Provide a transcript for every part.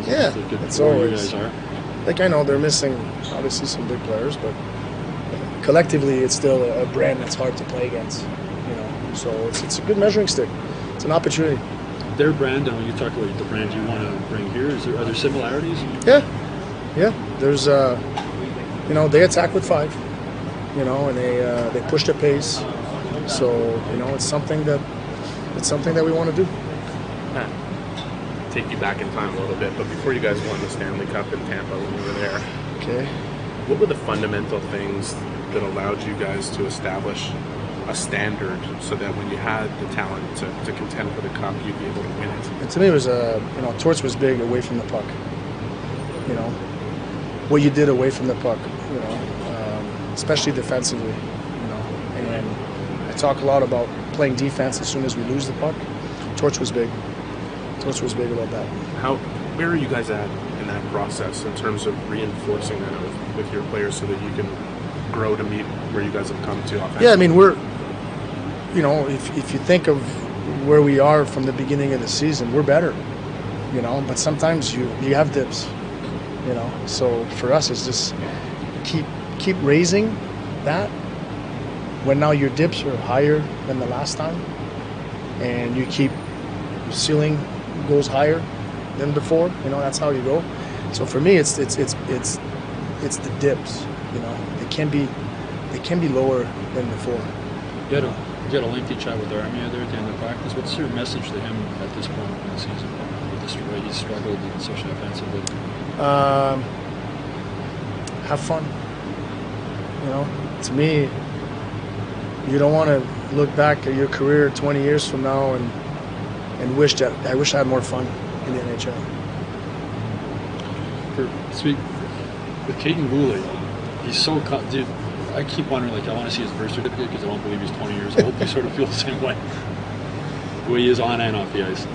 Yeah, It's a good it's for you always. guys are. Like, I know they're missing obviously some big players, but collectively it's still a brand that's hard to play against. You know, so it's a good measuring stick. It's an opportunity. Their brand, and when you talk about the brand you want to bring here, are there similarities? Yeah. There's you know, they attack with 5. You know, and they push the pace. So you know, it's something that we want to do. Matt, take you back in time a little bit, but before you guys won the Stanley Cup in Tampa when you were there, Okay. what were the fundamental things that allowed you guys to establish a standard so that when you had the talent to contend for the cup, you'd be able to win it? And to me, it was you know, Torts was big away from the puck. You know, what you did away from the puck. You know, especially defensively. You know, and I talk a lot about playing defense as soon as we lose the puck. Torts was big. Torts was big about that. Where are you guys at in that process in terms of reinforcing that with your players so that you can grow to meet where you guys have come to offensively? Yeah, I mean, we're, you know, if you think of where we are from the beginning of the season, we're better, you know, but sometimes you have dips, you know, so for us it's just keep raising that when now your dips are higher than the last time, and you keep your ceiling goes higher than before, you know, that's how you go. So for me it's the dips, you know, they can be lower than before. You had a lengthy chat with Army there at the end of practice. What's your message to him at this point in the season? With this way he struggled, especially offensively. Have fun. You know, to me, you don't want to look back at your career 20 years from now and wish I had more fun in the NHL. With Caden Boulay, he's so dude. I keep wondering, like, I want to see his birth certificate because I don't believe he's 20 years old. You sort of feel the same way. The way he is on and off the ice.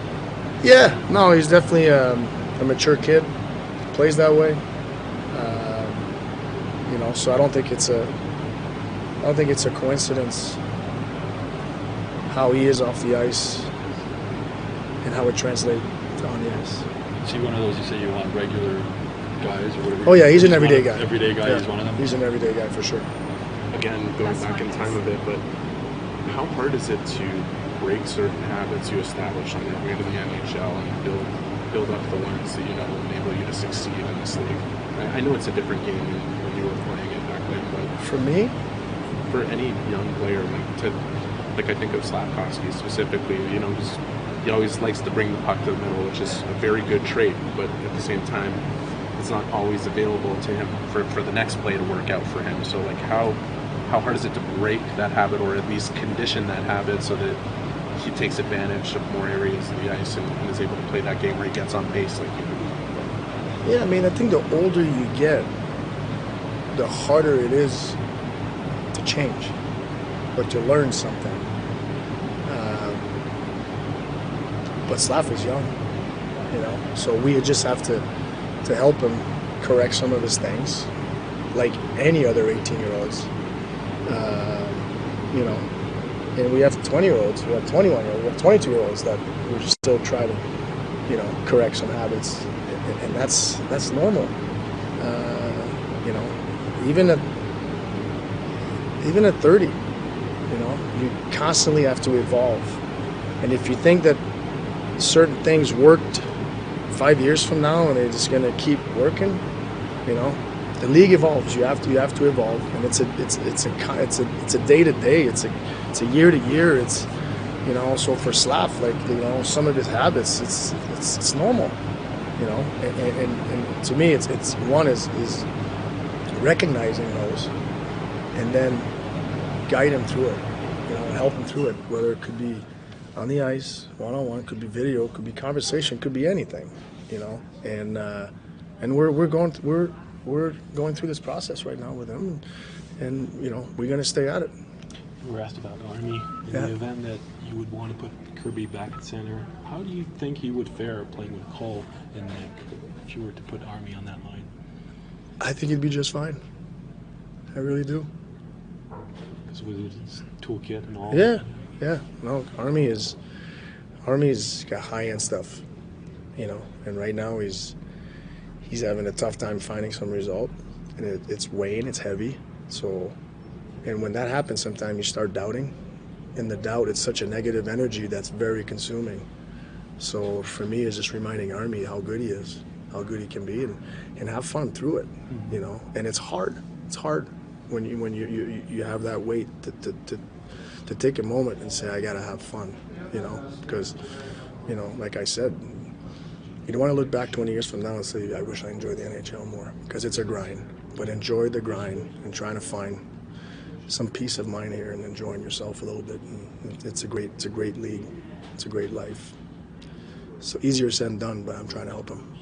Yeah, no, he's definitely a mature kid. Plays that way. You know, so I don't think it's a coincidence how he is off the ice and how it translates on the ice. Is he one of those you say you want regular guys or whatever? Oh yeah, he's an everyday guy. Everyday guy, yeah. He's one of them. He's an everyday guy for sure. Again, going back in time a bit, but how hard is it to break certain habits you establish on your way to the NHL and build up the ones that you know will enable you to succeed in this league? I know it's a different game than when you were playing it back then, but For me, for any young player, like I think of Slafkovsky specifically, you know, he always likes to bring the puck to the middle, which is a very good trait, but at the same time, it's not always available to him for the next play to work out for him. So like how hard is it to break that habit, or at least condition that habit so that he takes advantage of more areas of the ice and is able to play that game where he gets on base like you do? yeah, I mean, I think the older you get, the harder it is to change or to learn something. But Slav is young, you know, so we just have to help him correct some of his things, like any other 18-year-olds. You know, and we have 20-year-olds, we have 21-year-olds, we have 22-year-olds that we still try to, you know, correct some habits, and that's normal. You know, even at 30, you know, you constantly have to evolve. And if you think that certain things worked 5 years from now and they're just going to keep working, you know, the league evolves. You have to evolve, and it's a day to day. It's a year to year. It's, you know, so for Slav, like, you know, some of his habits, it's normal, you know, and to me, it's one is recognizing those, and then guide him through it, you know, and help him through it. Whether it could be on the ice, one-on-one, could be video, could be conversation, could be anything, you know, and we're going through this process right now with him, and you know, we're going to stay at it. We were asked about Army in the event that you would want to put Kirby back at center. How do you think he would fare playing with Cole and Nick if you were to put Army on that line? I think he'd be just fine. I really do. Because with his toolkit and all. Yeah. No, Army's got high-end stuff, you know, and right now he's he's having a tough time finding some result, and it's weighing, it's heavy. So, and when that happens, sometimes you start doubting, and the doubt, it's such a negative energy that's very consuming. So for me, it's just reminding Army how good he is, how good he can be, and have fun through it, you know. And it's hard. It's hard when you have that weight to take a moment and say, I gotta have fun, you know, because, you know, like I said, you don't want to look back 20 years from now and say, I wish I enjoyed the NHL more, because it's a grind. But enjoy the grind and trying to find some peace of mind here and enjoying yourself a little bit. And it's a great league. It's a great life. So easier said than done, but I'm trying to help him.